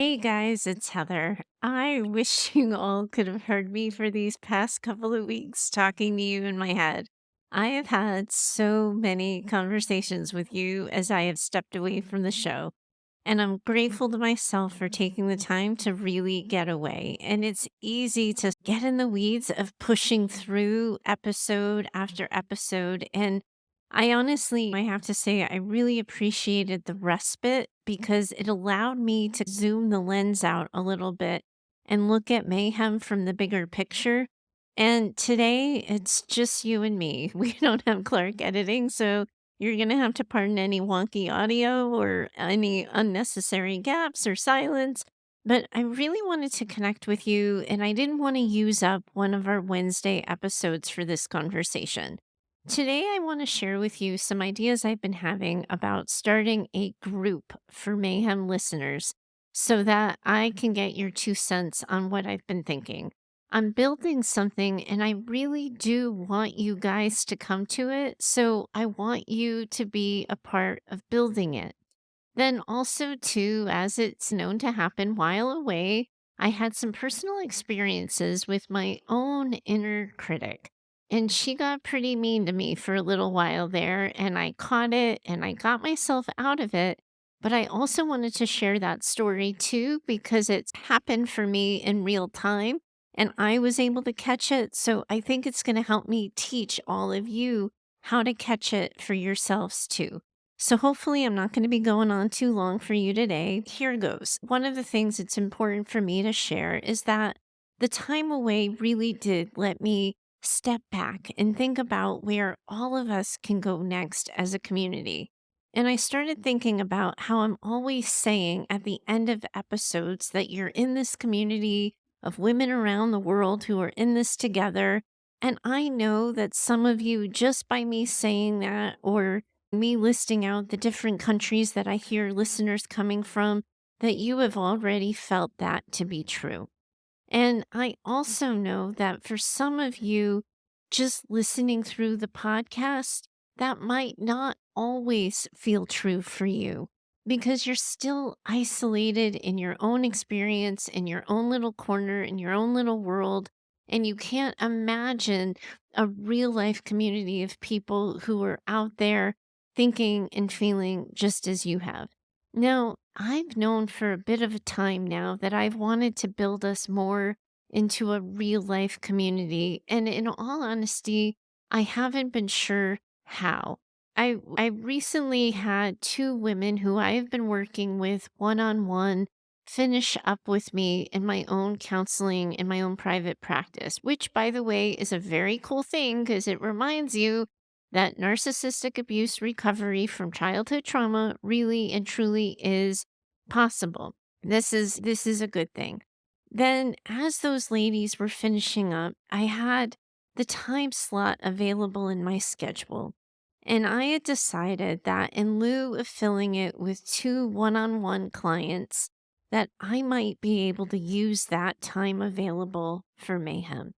Hey guys, it's Heather. I wish you all could have heard me for these past couple of weeks talking to you in my head. I have had so many conversations with you as I have stepped away from the show, and I'm grateful to myself for taking the time to really get away. And it's easy to get in the weeds of pushing through episode after episode. And I have to say, I really appreciated the respite because it allowed me to zoom the lens out a little bit and look at Mayhem from the bigger picture. And today it's just you and me. We don't have Clark editing, so you're going to have to pardon any wonky audio or any unnecessary gaps or silence. But I really wanted to connect with you, and I didn't want to use up one of our Wednesday episodes for this conversation. Today, I want to share with you some ideas I've been having about starting a group for Mayhem listeners so that I can get your 2 cents on what I've been thinking. I'm building something and I really do want you guys to come to it. So I want you to be a part of building it. Then also too, as it's known to happen while away, I had some personal experiences with my own inner critic. And she got pretty mean to me for a little while there, and I caught it and I got myself out of it. But I also wanted to share that story too because it's happened for me in real time and I was able to catch it. So I think it's going to help me teach all of you how to catch it for yourselves too. So, hopefully, I'm not going to be going on too long for you today. Here goes. One of the things that's important for me to share is that the time away really did let me step back and think about where all of us can go next as a community. And I started thinking about how I'm always saying at the end of episodes that you're in this community of women around the world who are in this together. And I know that some of you, just by me saying that, or me listing out the different countries that I hear listeners coming from, that you have already felt that to be true. And I also know that for some of you, just listening through the podcast, that might not always feel true for you because you're still isolated in your own experience, in your own little corner, in your own little world. And you can't imagine a real life community of people who are out there thinking and feeling just as you have. Now, I've known for a bit of a time now that I've wanted to build us more into a real life community. And in all honesty, I haven't been sure how. I recently had two women who I have been working with one on one finish up with me in my own counseling in my own private practice, which, by the way, is a very cool thing because it reminds you that narcissistic abuse recovery from childhood trauma really and truly is possible. This is a good thing. Then as those ladies were finishing up, I had the time slot available in my schedule. And I had decided that in lieu of filling it with two one-on-one clients, that I might be able to use that time available for Mayhem.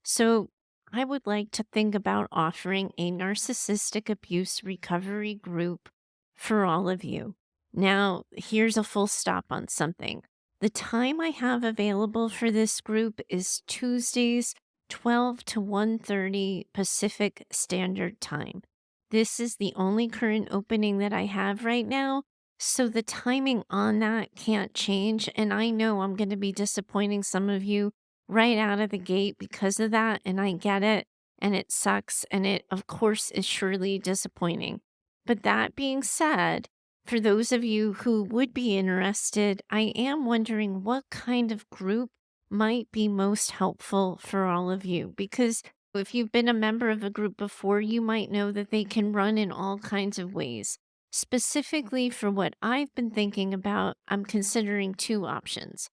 So I would like to think about offering a narcissistic abuse recovery group for all of you. Now, here's a full stop on something. The time I have available for this group is Tuesdays, 12 to 1:30 Pacific Standard Time. This is the only current opening that I have right now, so the timing on that can't change, and I know I'm going to be disappointing some of you right out of the gate because of that, and I get it, and it sucks, and it, of course, is surely disappointing. But that being said, for those of you who would be interested, I am wondering what kind of group might be most helpful for all of you. Because if you've been a member of a group before, you might know that they can run in all kinds of ways. Specifically for what I've been thinking about, I'm considering two options.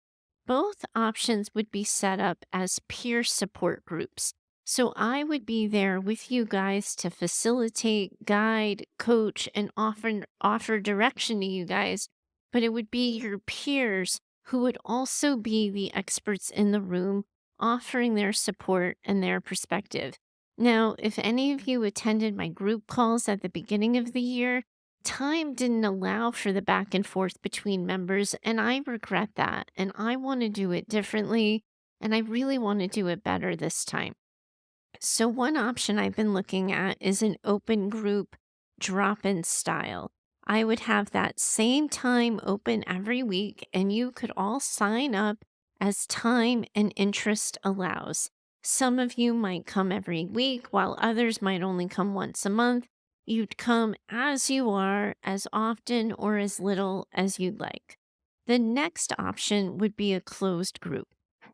Both options would be set up as peer support groups. So I would be there with you guys to facilitate, guide, coach, and offer direction to you guys. But it would be your peers who would also be the experts in the room, offering their support and their perspective. Now, if any of you attended my group calls at the beginning of the year, time didn't allow for the back and forth between members, and I regret that. And I want to do it differently, and I really want to do it better this time. So, one option I've been looking at is an open group drop in style. I would have that same time open every week, and you could all sign up as time and interest allows. Some of you might come every week, while others might only come once a month. You'd come as you are, as often or as little as you'd like. The next option would be a closed group.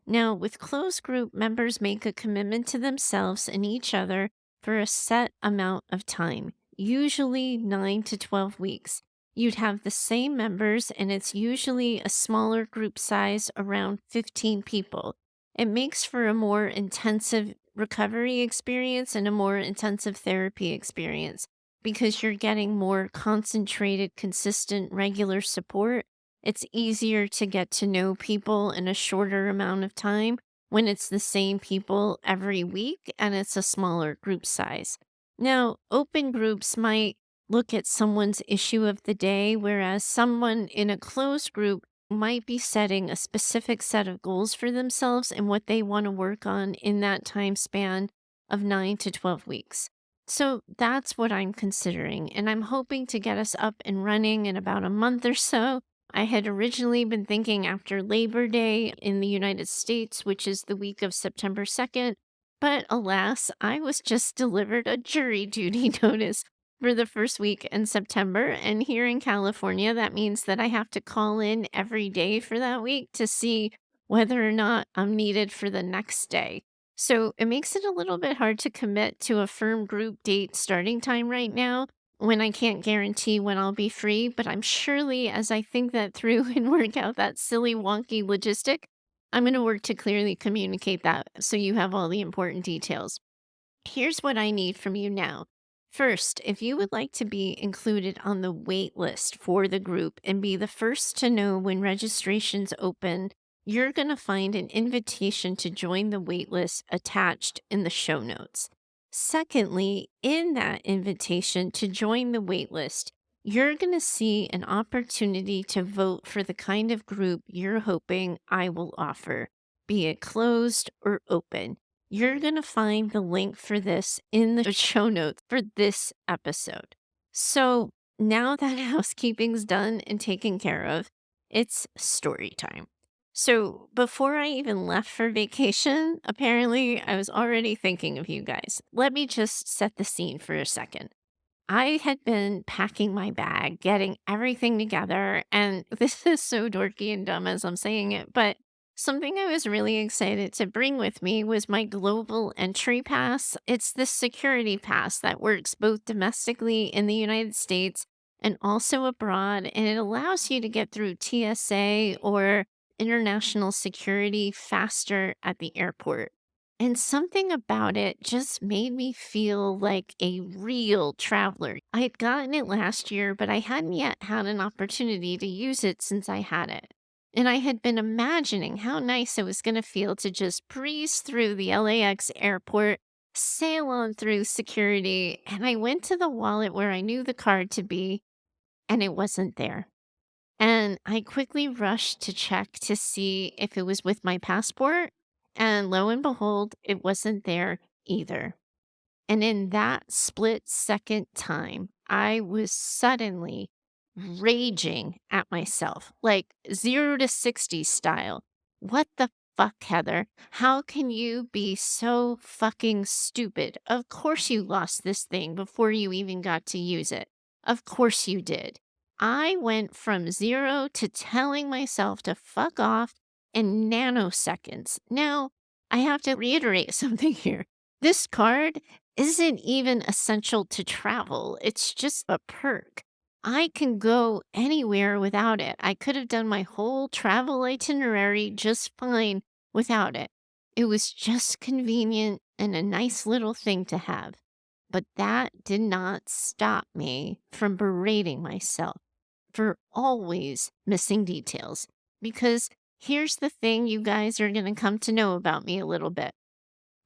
Now, with closed group, members make a commitment to themselves and each other for a set amount of time, usually 9 to 12 weeks. You'd have the same members, and it's usually a smaller group size, around 15 people. It makes for a more intensive recovery experience and a more intensive therapy experience because you're getting more concentrated, consistent, regular support. It's easier to get to know people in a shorter amount of time when it's the same people every week and it's a smaller group size. Now, open groups might look at someone's issue of the day, whereas someone in a closed group might be setting a specific set of goals for themselves and what they want to work on in that time span of 9 to 12 weeks. So that's what I'm considering, and I'm hoping to get us up and running in about a month or so. I had originally been thinking after Labor Day in the United States, which is the week of September 2nd, but alas, I was just delivered a jury duty notice for the first week in September. And here in California, that means that I have to call in every day for that week to see whether or not I'm needed for the next day. So it makes it a little bit hard to commit to a firm group date starting time right now when I can't guarantee when I'll be free. But I'm surely, as I think that through and work out that silly, wonky logistic, I'm going to work to clearly communicate that so you have all the important details. Here's what I need from you now. First, if you would like to be included on the wait list for the group and be the first to know when registrations open, you're going to find an invitation to join the wait list attached in the show notes. Secondly, in that invitation to join the wait list, you're going to see an opportunity to vote for the kind of group you're hoping I will offer, be it closed or open. You're going to find the link for this in the show notes for this episode. So now that housekeeping's done and taken care of, it's story time. So before I even left for vacation, apparently I was already thinking of you guys. Let me just set the scene for a second. I had been packing my bag, getting everything together, and this is so dorky and dumb as I'm saying it, but something I was really excited to bring with me was my global entry pass. It's this security pass that works both domestically in the United States and also abroad, and it allows you to get through TSA or international security faster at the airport. And something about it just made me feel like a real traveler. I had gotten it last year, but I hadn't yet had an opportunity to use it since I had it. And I had been imagining how nice it was going to feel to just breeze through the LAX airport, sail on through security, and I went to the wallet where I knew the card to be, and it wasn't there. And I quickly rushed to check to see if it was with my passport. And lo and behold, it wasn't there either. And in that split second time, I was suddenly raging at myself, like 0 to 60 style. What the fuck, Heather? How can you be so fucking stupid? Of course you lost this thing before you even got to use it. Of course you did. I went from 0 to telling myself to fuck off in nanoseconds. Now, I have to reiterate something here. This card isn't even essential to travel. It's just a perk. I can go anywhere without it. I could have done my whole travel itinerary just fine without it. It was just convenient and a nice little thing to have. But that did not stop me from berating myself for always missing details. Because here's the thing you guys are going to come to know about me a little bit.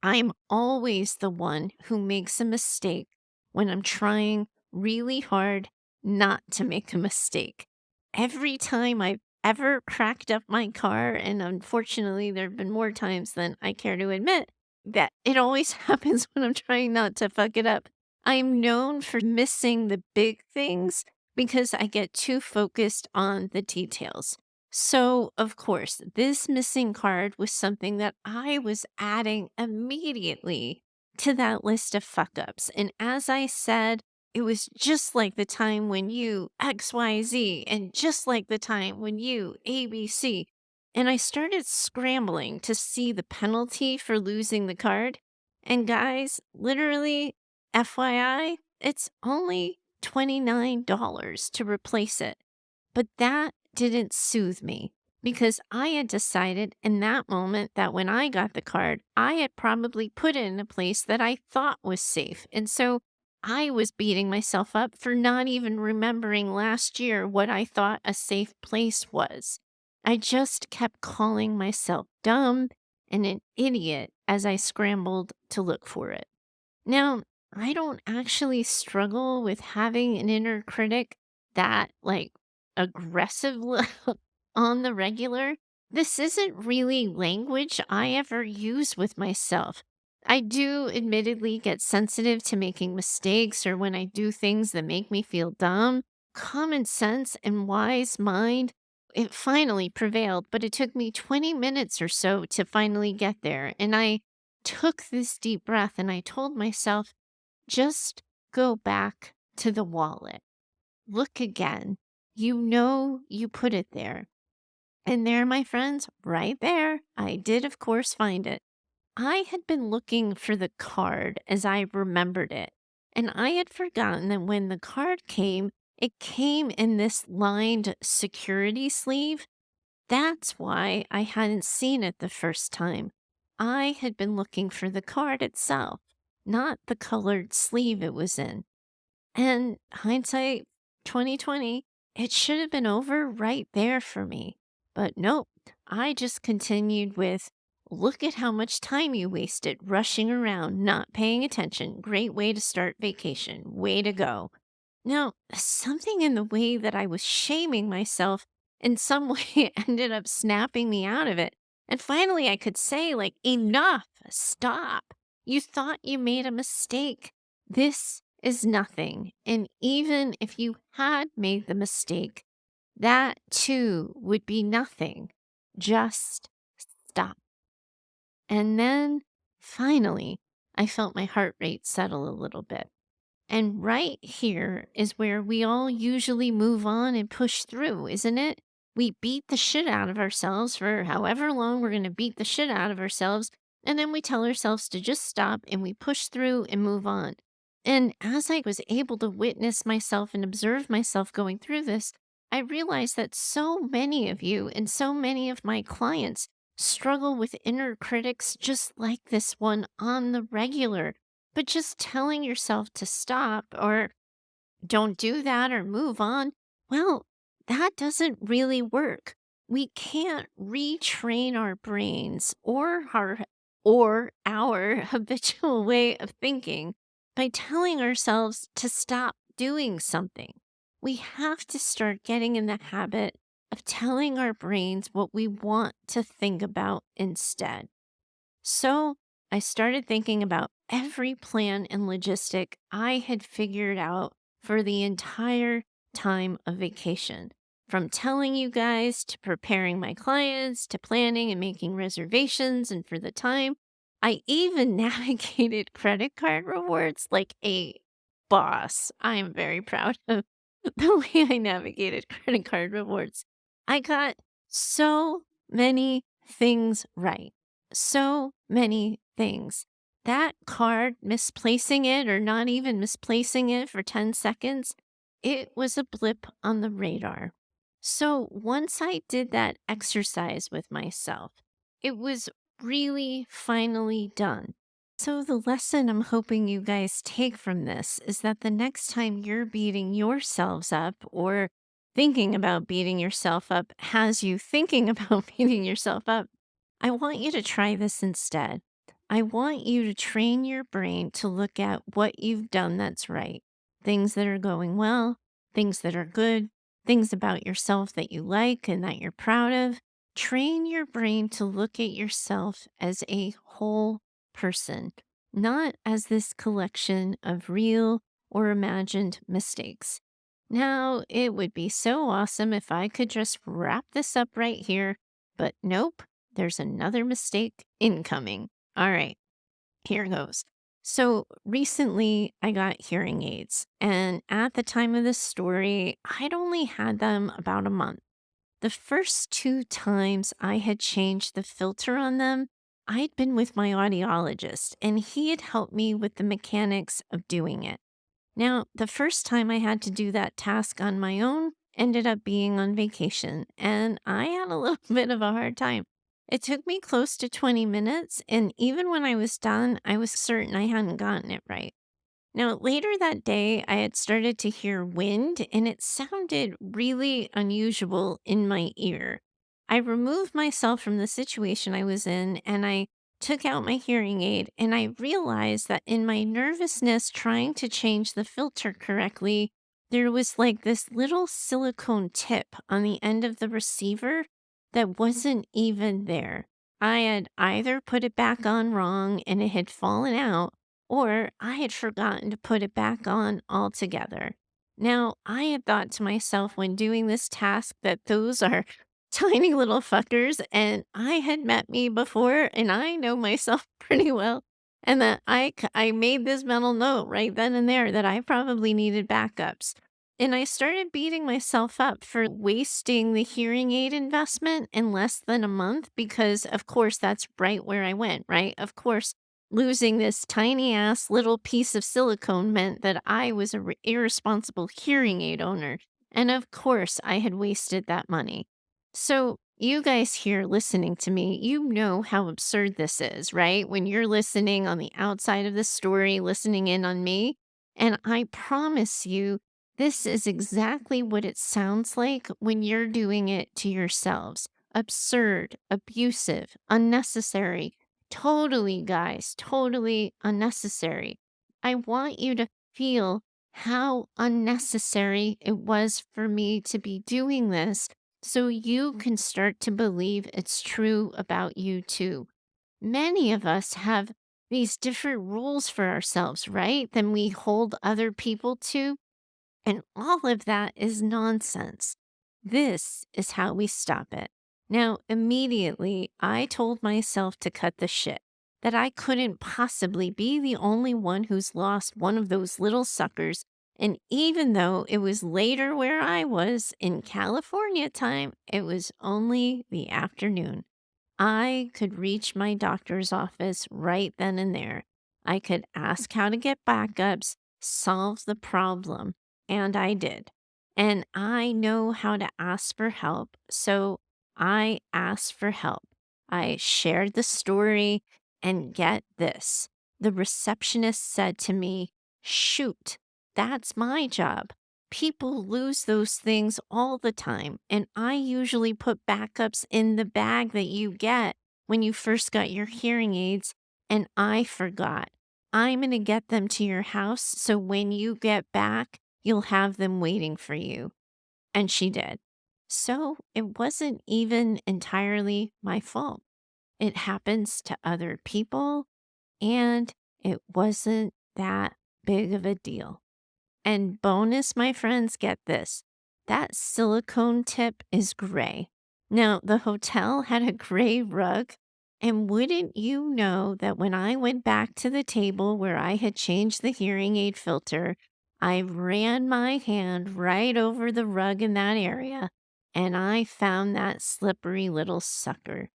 I'm always the one who makes a mistake when I'm trying really hard not to make a mistake. Every time I've ever cracked up my car, and unfortunately, there have been more times than I care to admit, that it always happens when I'm trying not to fuck it up. I'm known for missing the big things because I get too focused on the details. So, of course, this missing card was something that I was adding immediately to that list of fuck ups. And as I said, it was just like the time when you XYZ and just like the time when you ABC. And I started scrambling to see the penalty for losing the card. And guys, literally, FYI, it's only $29 to replace it. But that didn't soothe me because I had decided in that moment that when I got the card, I had probably put it in a place that I thought was safe. And so I was beating myself up for not even remembering last year what I thought a safe place was. I just kept calling myself dumb and an idiot as I scrambled to look for it. Now, I don't actually struggle with having an inner critic that aggressive on the regular. This isn't really language I ever use with myself. I do admittedly get sensitive to making mistakes or when I do things that make me feel dumb. Common sense and wise mind, it finally prevailed, but it took me 20 minutes or so to finally get there. And I took this deep breath and I told myself, just go back to the wallet. Look again. You know you put it there. And there, my friends, right there, I did, of course, find it. I had been looking for the card as I remembered it. And I had forgotten that when the card came, it came in this lined security sleeve. That's why I hadn't seen it the first time. I had been looking for the card itself, not the colored sleeve it was in. And hindsight 2020, it should have been over right there for me. But nope, I just continued with, look at how much time you wasted rushing around, not paying attention. Great way to start vacation. Way to go. Now, something in the way that I was shaming myself in some way ended up snapping me out of it. And finally, I could say, enough, stop. You thought you made a mistake. This is nothing. And even if you had made the mistake, that too would be nothing. Just stop. And then finally, I felt my heart rate settle a little bit. And right here is where we all usually move on and push through, isn't it? We beat the shit out of ourselves for however long we're going to beat the shit out of ourselves. And then we tell ourselves to just stop and we push through and move on. And as I was able to witness myself and observe myself going through this, I realized that so many of you and so many of my clients struggle with inner critics just like this one on the regular. But just telling yourself to stop or don't do that or move on, well, that doesn't really work. We can't retrain our brains or our habitual way of thinking by telling ourselves to stop doing something. We have to start getting in the habit of telling our brains what we want to think about instead. So I started thinking about every plan and logistic I had figured out for the entire time of vacation. From telling you guys to preparing my clients to planning and making reservations and for the time. I even navigated credit card rewards like a boss. I am very proud of the way I navigated credit card rewards. I got so many things right. So many things. That card, misplacing it or not even misplacing it for 10 seconds, it was a blip on the radar. So once I did that exercise with myself, it was really finally done. So, the lesson I'm hoping you guys take from this is that the next time you're beating yourselves up or thinking about beating yourself up has you thinking about beating yourself up, I want you to try this instead. I want you to train your brain to look at what you've done that's right, things that are going well, things that are good, things about yourself that you like and that you're proud of. Train your brain to look at yourself as a whole person, not as this collection of real or imagined mistakes. Now, it would be so awesome if I could just wrap this up right here, but nope, there's another mistake incoming. All right, here goes. So recently I got hearing aids, and at the time of this story, I'd only had them about a month. The first two times I had changed the filter on them, I'd been with my audiologist, and he had helped me with the mechanics of doing it. Now, the first time I had to do that task on my own ended up being on vacation, and I had a little bit of a hard time. It took me close to 20 minutes, and even when I was done, I was certain I hadn't gotten it right. Now, later that day, I had started to hear wind, and it sounded really unusual in my ear. I removed myself from the situation I was in, and I took out my hearing aid, and I realized that in my nervousness trying to change the filter correctly, there was like this little silicone tip on the end of the receiver that wasn't even there. I had either put it back on wrong and it had fallen out, or I had forgotten to put it back on altogether. Now, I had thought to myself when doing this task that those are tiny little fuckers, and I had met me before, and I know myself pretty well, and that I made this mental note right then and there that I probably needed backups. And I started beating myself up for wasting the hearing aid investment in less than a month because, of course, that's right where I went, right? Of course, losing this tiny ass little piece of silicone meant that I was a irresponsible hearing aid owner. And of course, I had wasted that money. So, you guys here listening to me, you know how absurd this is, right? When you're listening on the outside of the story, listening in on me. And I promise you, this is exactly what it sounds like when you're doing it to yourselves. Absurd, abusive, unnecessary. Totally, guys, totally unnecessary. I want you to feel how unnecessary it was for me to be doing this so you can start to believe it's true about you too. Many of us have these different rules for ourselves, right? Than we hold other people to. And all of that is nonsense. This is how we stop it. Now, immediately, I told myself to cut the shit, that I couldn't possibly be the only one who's lost one of those little suckers. And even though it was later where I was in California time, it was only the afternoon. I could reach my doctor's office right then and there. I could ask how to get backups, solve the problem, and I did. And I know how to ask for help, so I asked for help. I shared the story, and get this. The receptionist said to me, "Shoot, that's my job. People lose those things all the time, and I usually put backups in the bag that you get when you first got your hearing aids, and I forgot. I'm going to get them to your house so when you get back, you'll have them waiting for you." And she did. So it wasn't even entirely my fault. It happens to other people, and it wasn't that big of a deal. And bonus, my friends, get this. That silicone tip is gray. Now, the hotel had a gray rug, and wouldn't you know that when I went back to the table where I had changed the hearing aid filter, I ran my hand right over the rug in that area, and I found that slippery little sucker.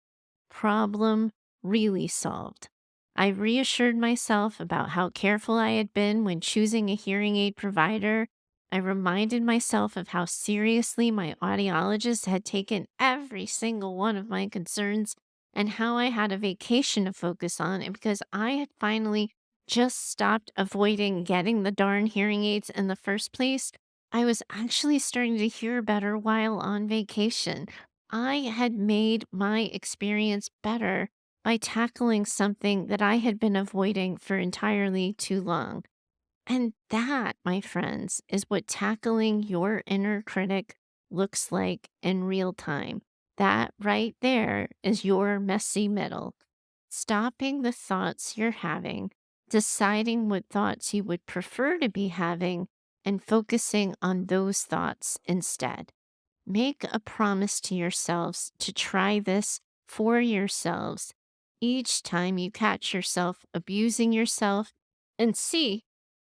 Problem really solved. I reassured myself about how careful I had been when choosing a hearing aid provider. I reminded myself of how seriously my audiologist had taken every single one of my concerns and how I had a vacation to focus on, and because I had finally just stopped avoiding getting the darn hearing aids in the first place, I was actually starting to hear better while on vacation. I had made my experience better by tackling something that I had been avoiding for entirely too long. And that, my friends, is what tackling your inner critic looks like in real time. That right there is your messy middle. Stopping the thoughts you're having, deciding what thoughts you would prefer to be having, and focusing on those thoughts instead. Make a promise to yourselves to try this for yourselves each time you catch yourself abusing yourself, and see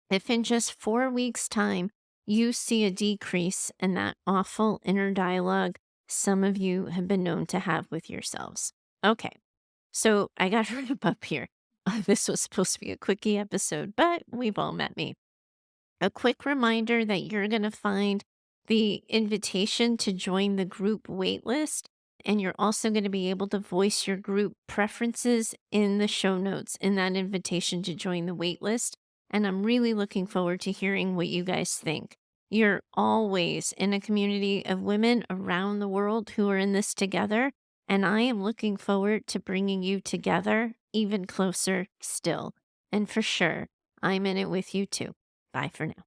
if in just 4 weeks' time you see a decrease in that awful inner dialogue some of you have been known to have with yourselves. Okay, so I got to wrap up here. This was supposed to be a quickie episode, but we've all met me. A quick reminder that you're going to find the invitation to join the group waitlist, and you're also going to be able to voice your group preferences in the show notes in that invitation to join the waitlist. And I'm really looking forward to hearing what you guys think. You're always in a community of women around the world who are in this together. And I am looking forward to bringing you together even closer still. And for sure, I'm in it with you too. Bye for now.